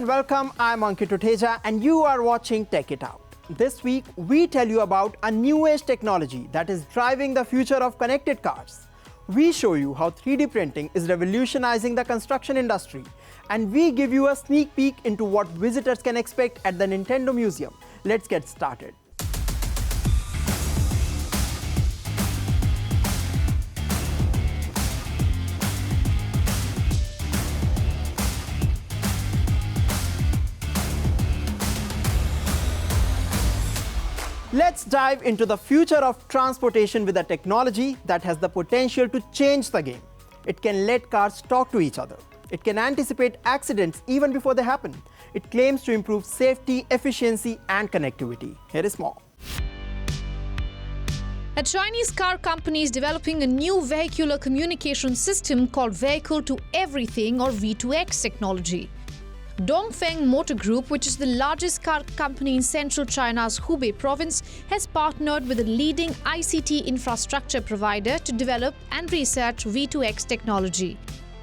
and welcome. I'm Ankit Uteja and you are watching Tech It Out. This week, we tell you about a new-age technology that is driving the future of connected cars. We show you how 3D printing is revolutionizing the construction industry, and we give you a sneak peek into what visitors can expect at the Nintendo Museum. Let's get started. Let's dive into the future of transportation with a technology that has the potential to change the game. It can let cars talk to each other. It can anticipate accidents even before they happen. It claims to improve safety, efficiency, and connectivity. Here is more. A Chinese car company is developing a new vehicular communication system called Vehicle to Everything or V2X technology. Dongfeng Motor Group, which is the largest car company in central China's Hubei province, has partnered with a leading ICT infrastructure provider to develop and research V2X technology.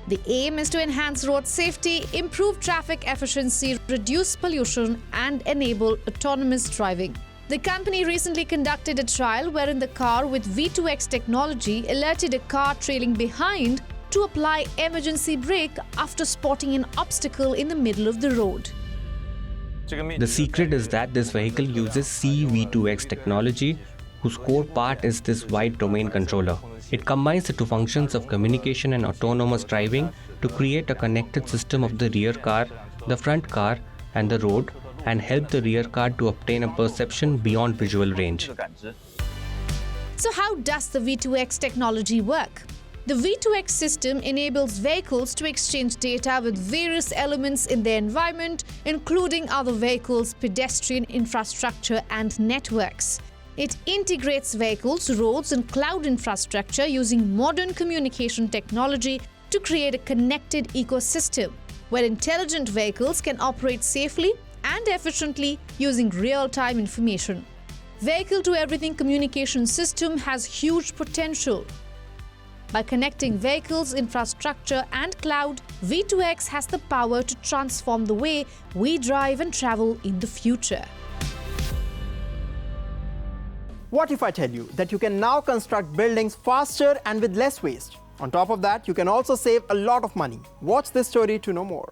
The aim is to enhance road safety, improve traffic efficiency, reduce pollution, and enable autonomous driving. The company recently conducted a trial wherein the car with V2X technology alerted a car trailing behind to apply emergency brake after spotting an obstacle in the middle of the road. The secret is that this vehicle uses CV2X technology, whose core part is this wide domain controller. It combines the two functions of communication and autonomous driving to create a connected system of the rear car, the front car, and the road, and help the rear car to obtain a perception beyond visual range. So how does the V2X technology work? The V2X system enables vehicles to exchange data with various elements in their environment, including other vehicles, pedestrian infrastructure, and networks. It integrates vehicles, roads, and cloud infrastructure using modern communication technology to create a connected ecosystem, where intelligent vehicles can operate safely and efficiently using real-time information. Vehicle to Everything communication system has huge potential. By connecting vehicles, infrastructure, and cloud, V2X has the power to transform the way we drive and travel in the future. What if I tell you that you can now construct buildings faster and with less waste? On top of that, you can also save a lot of money. Watch this story to know more.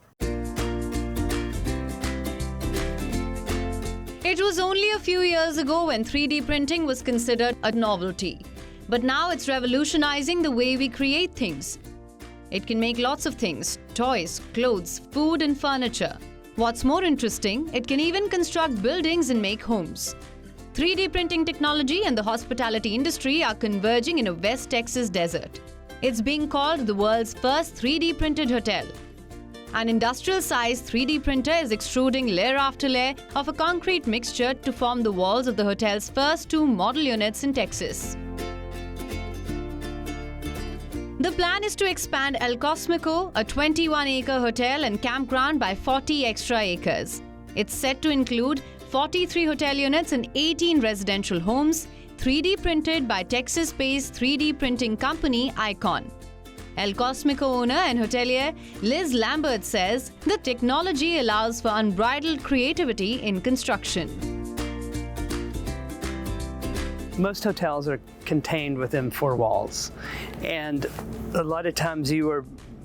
It was only a few years ago when 3D printing was considered a novelty. But now it's revolutionizing the way we create things. It can make lots of things: toys, clothes, food, and furniture. What's more interesting, it can even construct buildings and make homes. 3D printing technology and the hospitality industry are converging in a West Texas desert. It's being called the world's first 3D printed hotel. An industrial-sized 3D printer is extruding layer after layer of a concrete mixture to form the walls of the hotel's first 2 model units in Texas. The plan is to expand El Cosmico, a 21-acre hotel and campground, by 40 extra acres. It's set to include 43 hotel units and 18 residential homes, 3D printed by Texas-based 3D printing company Icon. El Cosmico owner and hotelier Liz Lambert says the technology allows for unbridled creativity in construction. Most hotels are contained within 4 walls, and a lot of times you are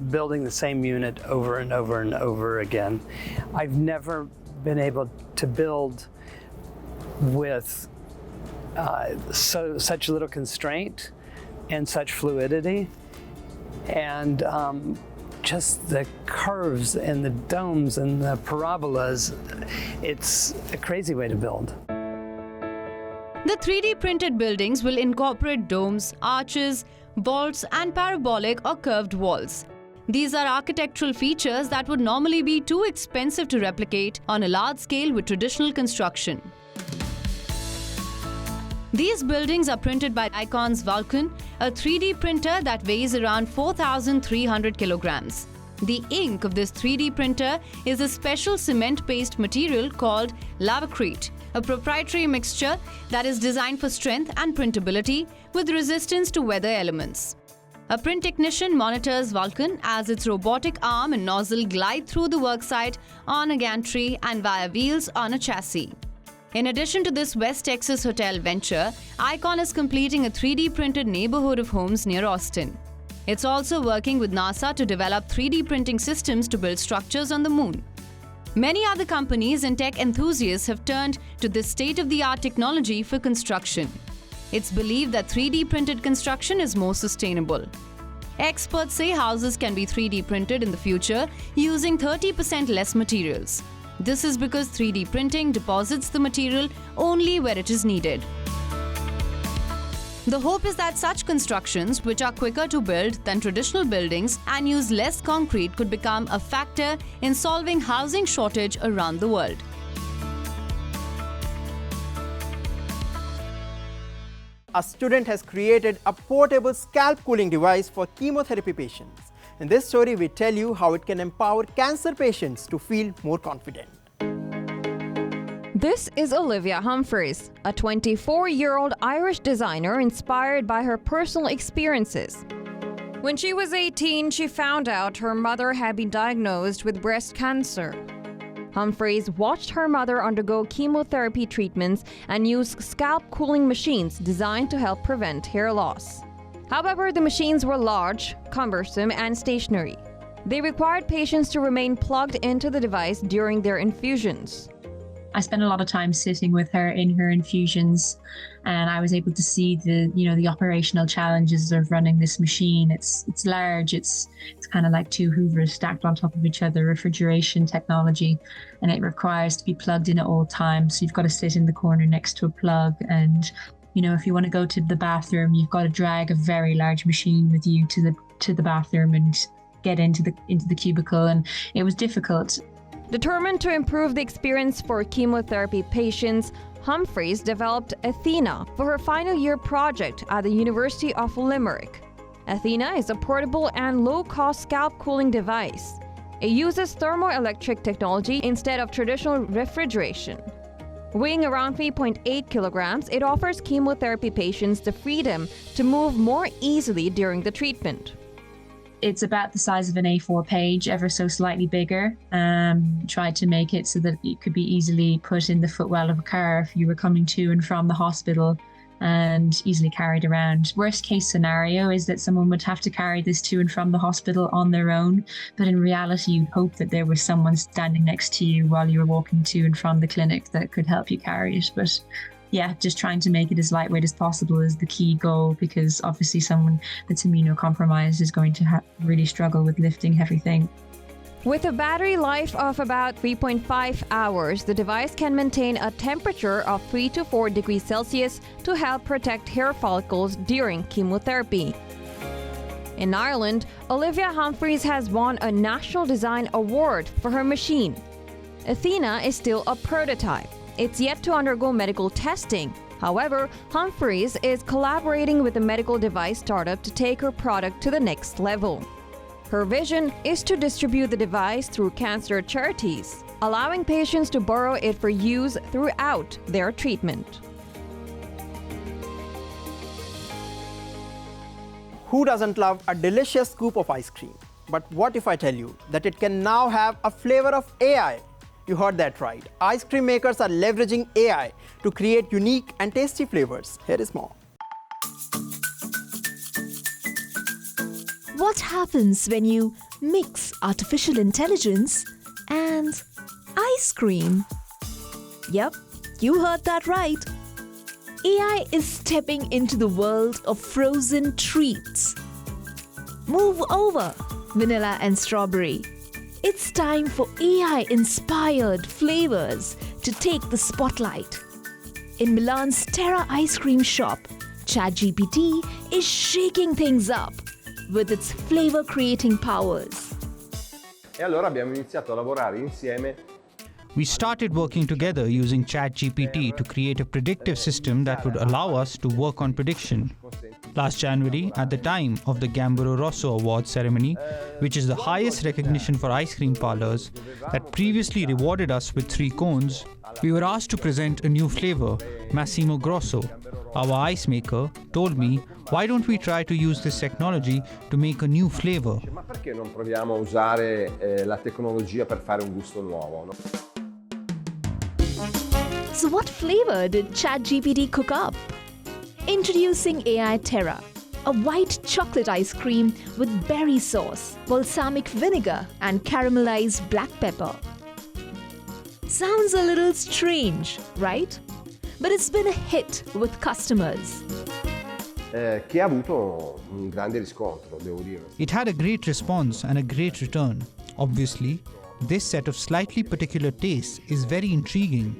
building the same unit over and over and over again. I've never been able to build with such little constraint and such fluidity, and just the curves and the domes and the parabolas. It's a crazy way to build. The 3D printed buildings will incorporate domes, arches, vaults, and parabolic or curved walls. These are architectural features that would normally be too expensive to replicate on a large scale with traditional construction. These buildings are printed by Icon's Vulcan, a 3D printer that weighs around 4,300 kilograms. The ink of this 3D printer is a special cement-based material called lavacrete, a proprietary mixture that is designed for strength and printability with resistance to weather elements. A print technician monitors Vulcan as its robotic arm and nozzle glide through the worksite on a gantry and via wheels on a chassis. In addition to this West Texas hotel venture, ICON is completing a 3D printed neighborhood of homes near Austin. It's also working with NASA to develop 3D printing systems to build structures on the moon. Many other companies and tech enthusiasts have turned to this state-of-the-art technology for construction. It's believed that 3D printed construction is more sustainable. Experts say houses can be 3D printed in the future using 30% less materials. This is because 3D printing deposits the material only where it is needed. The hope is that such constructions, which are quicker to build than traditional buildings and use less concrete, could become a factor in solving housing shortage around the world. A student has created a portable scalp cooling device for chemotherapy patients. In this story, we tell you how it can empower cancer patients to feel more confident. This is Olivia Humphreys, a 24-year-old Irish designer inspired by her personal experiences. When she was 18, she found out her mother had been diagnosed with breast cancer. Humphreys watched her mother undergo chemotherapy treatments and used scalp cooling machines designed to help prevent hair loss. However, the machines were large, cumbersome, and stationary. They required patients to remain plugged into the device during their infusions. I spent a lot of time sitting with her in her infusions, and I was able to see the operational challenges of running this machine. It's large. It's kind of like two Hoovers stacked on top of each other, refrigeration technology, and it requires to be plugged in at all times. So you've got to sit in the corner next to a plug, and if you want to go to the bathroom, you've got to drag a very large machine with you to the bathroom and get into the cubicle, and it was difficult. Determined to improve the experience for chemotherapy patients, Humphreys developed Athena for her final year project at the University of Limerick. Athena is a portable and low-cost scalp cooling device. It uses thermoelectric technology instead of traditional refrigeration. Weighing around 3.8 kilograms, it offers chemotherapy patients the freedom to move more easily during the treatment. It's about the size of an A4 page, ever so slightly bigger. Tried to make it so that it could be easily put in the footwell of a car if you were coming to and from the hospital, and easily carried around. Worst case scenario is that someone would have to carry this to and from the hospital on their own, but in reality you'd hope that there was someone standing next to you while you were walking to and from the clinic that could help you carry it. But yeah, just trying to make it as lightweight as possible is the key goal, because obviously someone that's immunocompromised is going to really struggle with lifting heavy things. With a battery life of about 3.5 hours, the device can maintain a temperature of 3 to 4 degrees Celsius to help protect hair follicles during chemotherapy. In Ireland, Olivia Humphreys has won a National Design Award for her machine. Athena is still a prototype. It's yet to undergo medical testing. However, Humphreys is collaborating with a medical device startup to take her product to the next level. Her vision is to distribute the device through cancer charities, allowing patients to borrow it for use throughout their treatment. Who doesn't love a delicious scoop of ice cream? But what if I tell you that it can now have a flavor of AI? You heard that right. Ice cream makers are leveraging AI to create unique and tasty flavors. Here is more. What happens when you mix artificial intelligence and ice cream? Yep, you heard that right. AI is stepping into the world of frozen treats. Move over, vanilla and strawberry. It's time for AI-inspired flavors to take the spotlight. In Milan's Terra ice cream shop, ChatGPT is shaking things up with its flavor-creating powers. E allora abbiamo iniziato a lavorare insieme. We started working together using ChatGPT to create a predictive system that would allow us to work on prediction. Last January, at the time of the Gambero Rosso Awards ceremony, which is the highest recognition for ice cream parlors, that previously rewarded us with 3 cones, we were asked to present a new flavor, Massimo Grosso. our ice maker, told me, why don't we try to use this technology to make a new flavor? Ma perché non proviamo a usare la tecnologia per fare un gusto nuovo? No? So what flavor did ChatGPT cook up? Introducing AI Terra, a white chocolate ice cream with berry sauce, balsamic vinegar and caramelized black pepper. Sounds a little strange, right? But it's been a hit with customers. Che ha avuto un grande riscontro, devo dire. It had a great response and a great return. Obviously, this set of slightly particular tastes is very intriguing.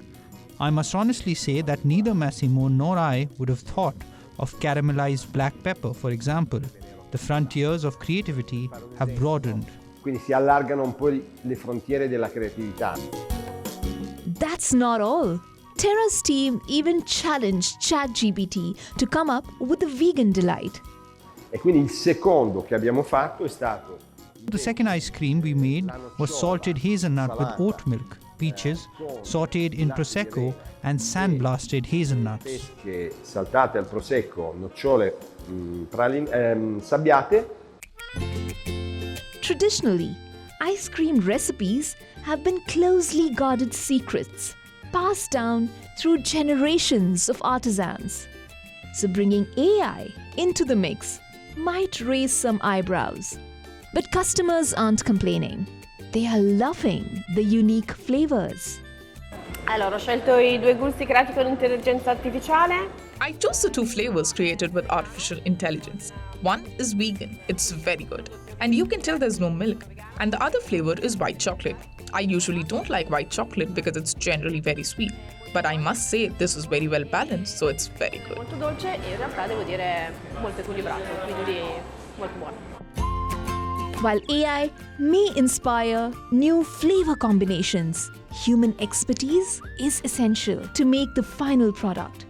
I must honestly say that neither Massimo nor I would have thought of caramelized black pepper, for example. The frontiers of creativity have broadened. Quindi si allargano un po' le frontiere della creatività. That's not all. Terra's team even challenged ChatGPT to come up with a vegan delight. E quindi il secondo che abbiamo fatto è stato... The second ice cream we made was salted hazelnut with oat milk, peaches, sautéed in prosecco and sandblasted hazelnuts. Pesche saltate al prosecco, nocciole sabbiate. Traditionally, ice cream recipes have been closely guarded secrets, passed down through generations of artisans. So bringing AI into the mix might raise some eyebrows. But customers aren't complaining. They are loving the unique flavors. Allora, ho scelto I 2 gusti creati con intelligenza artificiale. I chose the 2 flavors created with artificial intelligence. One is vegan, it's very good. And you can tell there's no milk. And the other flavor is white chocolate. I usually don't like white chocolate because it's generally very sweet. But I must say this is very well balanced, so it's very good. Molto dolce e in realtà devo dire molto equilibrato, quindi molto buono. While AI may inspire new flavor combinations, human expertise is essential to make the final product.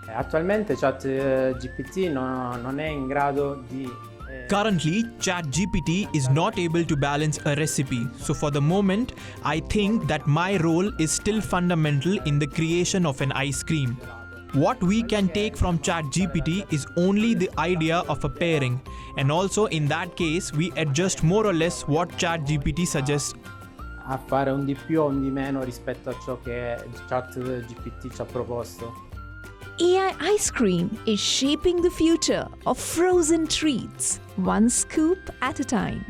Attualmente ChatGPT non è in grado di... Currently, ChatGPT is not able to balance a recipe. So for the moment, I think that my role is still fundamental in the creation of an ice cream. What we can take from ChatGPT is only the idea of a pairing, and also in that case we adjust more or less what ChatGPT suggests. A fare un di più o un di meno rispetto a ciò che ChatGPT ci ha proposto. AI ice cream is shaping the future of frozen treats, one scoop at a time.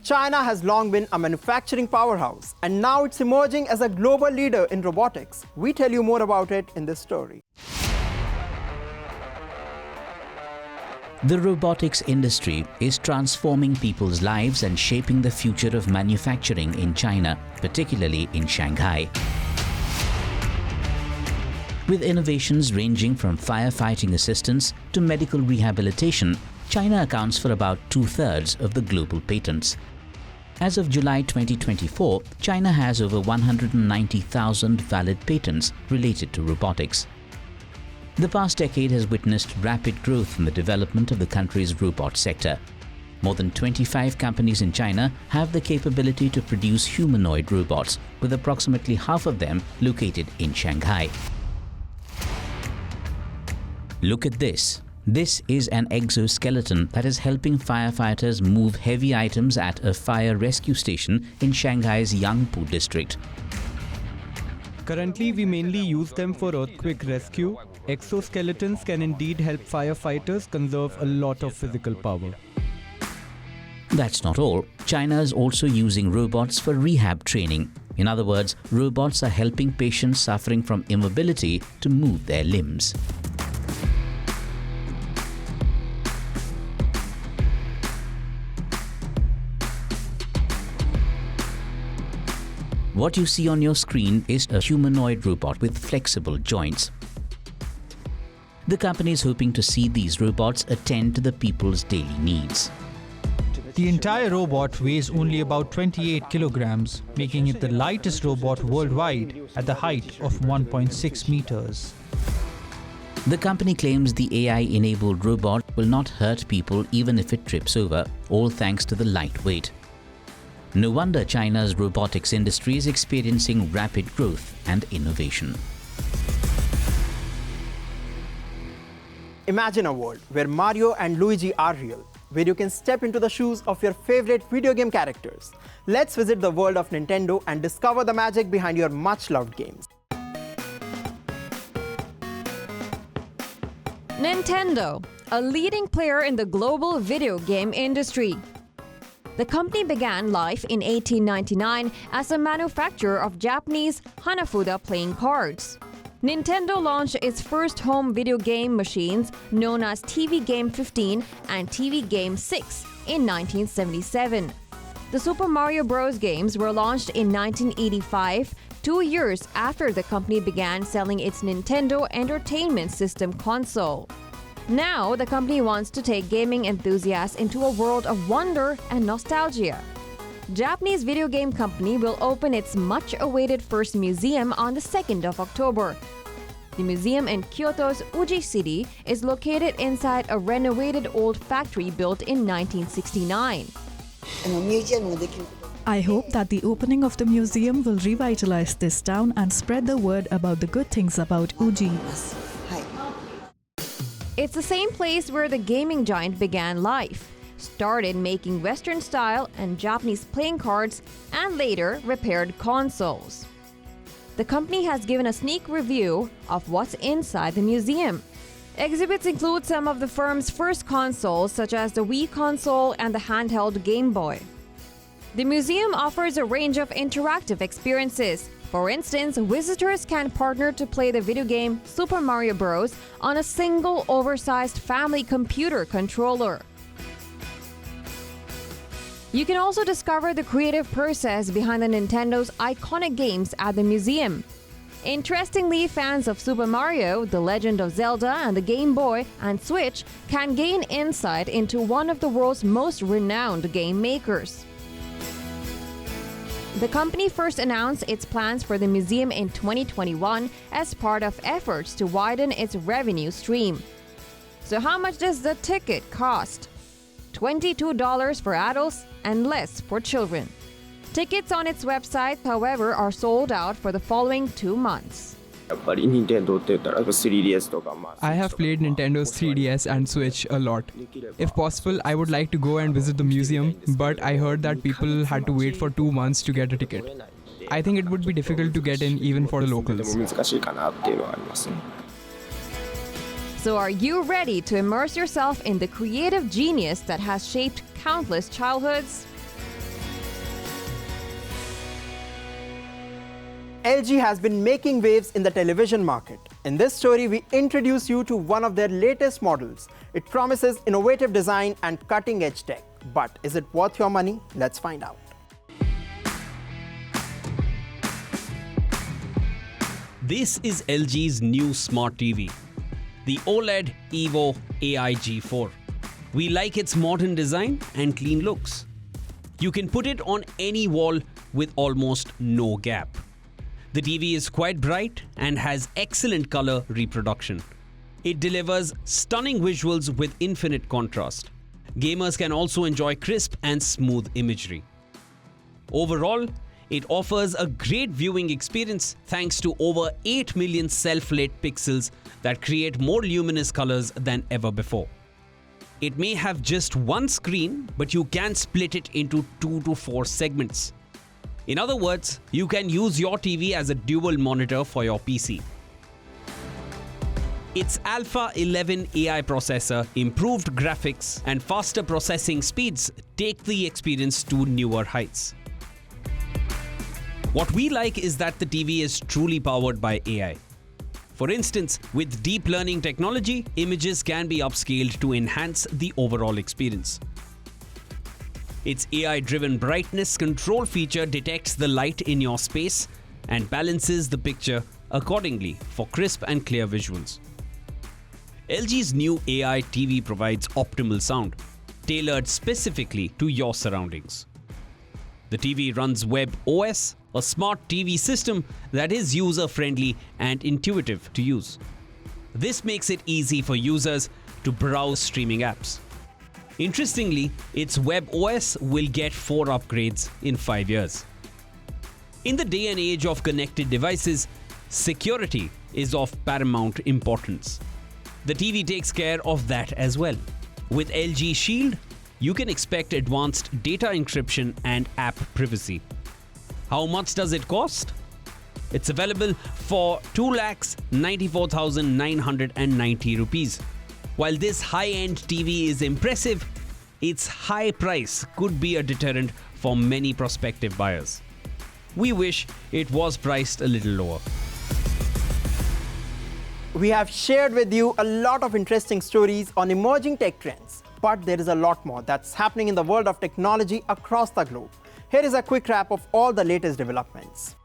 China has long been a manufacturing powerhouse, and now it's emerging as a global leader in robotics. We tell you more about it in this story. The robotics industry is transforming people's lives and shaping the future of manufacturing in China, particularly in Shanghai. With innovations ranging from firefighting assistance to medical rehabilitation, China accounts for about 2/3 of the global patents. As of July 2024, China has over 190,000 valid patents related to robotics. The past decade has witnessed rapid growth in the development of the country's robot sector. More than 25 companies in China have the capability to produce humanoid robots, with approximately half of them located in Shanghai. Look at this. This is an exoskeleton that is helping firefighters move heavy items at a fire rescue station in Shanghai's Yangpu district. Currently, we mainly use them for earthquake rescue. Exoskeletons can indeed help firefighters conserve a lot of physical power. That's not all. China is also using robots for rehab training. In other words, robots are helping patients suffering from immobility to move their limbs. What you see on your screen is a humanoid robot with flexible joints. The company is hoping to see these robots attend to the people's daily needs. The entire robot weighs only about 28 kilograms, making it the lightest robot worldwide at the height of 1.6 meters. The company claims the AI-enabled robot will not hurt people even if it trips over, all thanks to the light weight. No wonder China's robotics industry is experiencing rapid growth and innovation. Imagine a world where Mario and Luigi are real, where you can step into the shoes of your favorite video game characters. Let's visit the world of Nintendo and discover the magic behind your much-loved games. Nintendo, a leading player in the global video game industry. The company began life in 1899 as a manufacturer of Japanese Hanafuda playing cards. Nintendo launched its first home video game machines known as TV Game 15 and TV Game 6 in 1977. The Super Mario Bros. Games were launched in 1985, 2 years after the company began selling its Nintendo Entertainment System console. Now, the company wants to take gaming enthusiasts into a world of wonder and nostalgia. Japanese video game company will open its much-awaited first museum on the 2nd of October. The museum in Kyoto's Uji City is located inside a renovated old factory built in 1969. I hope that the opening of the museum will revitalize this town and spread the word about the good things about Uji. It's the same place where the gaming giant began life, started making Western style and Japanese playing cards, and later repaired consoles. The company has given a sneak review of what's inside the museum. Exhibits include some of the firm's first consoles, such as the Wii console and the handheld Game Boy. The museum offers a range of interactive experiences. For instance, visitors can partner to play the video game Super Mario Bros. On a single oversized family computer controller. You can also discover the creative process behind the Nintendo's iconic games at the museum. Interestingly, fans of Super Mario, The Legend of Zelda, and the Game Boy and Switch can gain insight into one of the world's most renowned game makers. The company first announced its plans for the museum in 2021 as part of efforts to widen its revenue stream. So how much does the ticket cost? $22 for adults and less for children. Tickets on its website, however, are sold out for the following 2 months. I have played Nintendo's 3DS and Switch a lot. If possible, I would like to go and visit the museum, but I heard that people had to wait for 2 months to get a ticket. I think it would be difficult to get in even for the locals. So are you ready to immerse yourself in the creative genius that has shaped countless childhoods? LG has been making waves in the television market. In this story, we introduce you to one of their latest models. It promises innovative design and cutting-edge tech. But is it worth your money? Let's find out. This is LG's new smart TV, the OLED Evo AI G4. We like its modern design and clean looks. You can put it on any wall with almost no gap. The TV is quite bright and has excellent color reproduction. It delivers stunning visuals with infinite contrast. Gamers can also enjoy crisp and smooth imagery. Overall, it offers a great viewing experience thanks to over 8 million self-lit pixels that create more luminous colors than ever before. It may have just one screen, but you can split it into 2 to 4 segments. In other words, you can use your TV as a dual monitor for your PC. Its Alpha 11 AI processor, improved graphics, and faster processing speeds take the experience to newer heights. What we like is that the TV is truly powered by AI. For instance, with deep learning technology, images can be upscaled to enhance the overall experience. Its AI-driven brightness control feature detects the light in your space and balances the picture accordingly for crisp and clear visuals. LG's new AI TV provides optimal sound, tailored specifically to your surroundings. The TV runs Web OS, a smart TV system that is user-friendly and intuitive to use. This makes it easy for users to browse streaming apps. Interestingly, its web OS will get 4 upgrades in 5 years. In the day and age of connected devices, security is of paramount importance. The TV takes care of that as well. With LG Shield, you can expect advanced data encryption and app privacy. How much does it cost? It's available for 2,94,990 rupees. While this high-end TV is impressive, its high price could be a deterrent for many prospective buyers. We wish it was priced a little lower. We have shared with you a lot of interesting stories on emerging tech trends, but there is a lot more that's happening in the world of technology across the globe. Here is a quick wrap of all the latest developments.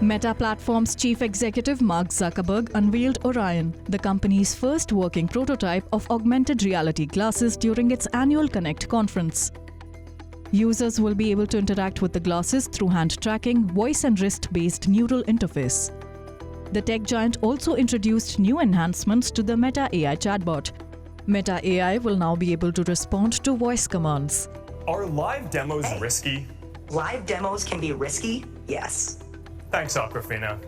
Meta Platforms chief executive Mark Zuckerberg unveiled Orion, the company's first working prototype of augmented reality glasses during its annual Connect conference. Users will be able to interact with the glasses through hand tracking, voice and wrist-based neural interface. The tech giant also introduced new enhancements to the Meta AI chatbot. Meta AI will now be able to respond to voice commands. Are live demos risky? Live demos can be risky, yes. Thanks, Aquafina.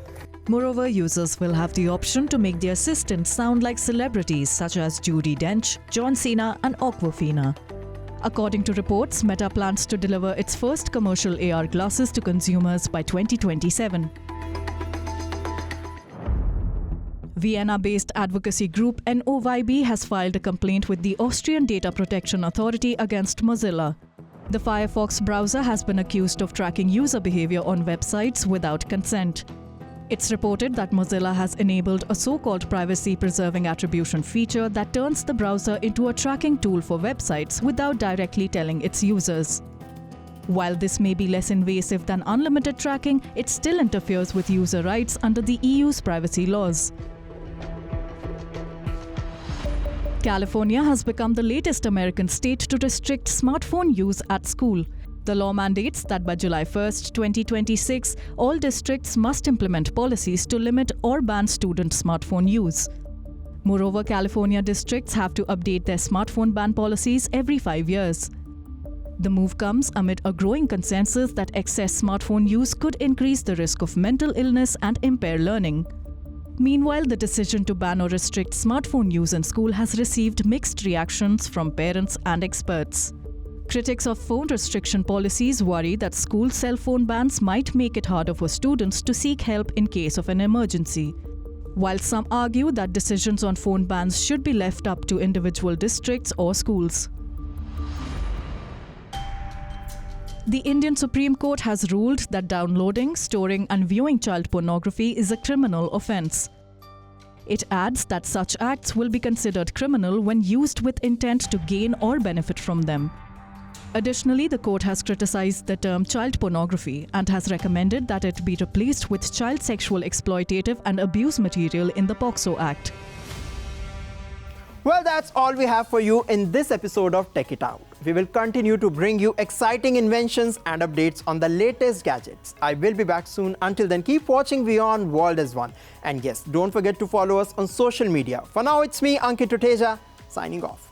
Moreover, users will have the option to make the assistants sound like celebrities such as Judi Dench, John Cena and Aquafina. According to reports, Meta plans to deliver its first commercial AR glasses to consumers by 2027. Vienna-based advocacy group NOYB has filed a complaint with the Austrian Data Protection Authority against Mozilla. The Firefox browser has been accused of tracking user behavior on websites without consent. It's reported that Mozilla has enabled a so-called privacy-preserving attribution feature that turns the browser into a tracking tool for websites without directly telling its users. While this may be less invasive than unlimited tracking, it still interferes with user rights under the EU's privacy laws. California has become the latest American state to restrict smartphone use at school. The law mandates that by July 1, 2026, all districts must implement policies to limit or ban student smartphone use. Moreover, California districts have to update their smartphone ban policies every 5 years. The move comes amid a growing consensus that excess smartphone use could increase the risk of mental illness and impair learning. Meanwhile, the decision to ban or restrict smartphone use in school has received mixed reactions from parents and experts. Critics of phone restriction policies worry that school cell phone bans might make it harder for students to seek help in case of an emergency, while some argue that decisions on phone bans should be left up to individual districts or schools. The Indian Supreme Court has ruled that downloading, storing and viewing child pornography is a criminal offence. It adds that such acts will be considered criminal when used with intent to gain or benefit from them. Additionally, the court has criticized the term child pornography and has recommended that it be replaced with child sexual exploitative and abuse material in the POCSO Act. Well, that's all we have for you in this episode of Tech It Out. We will continue to bring you exciting inventions and updates on the latest gadgets. I will be back soon. Until then, keep watching WION World as One. And yes, don't forget to follow us on social media. For now, it's me, Ankit Tuteja, signing off.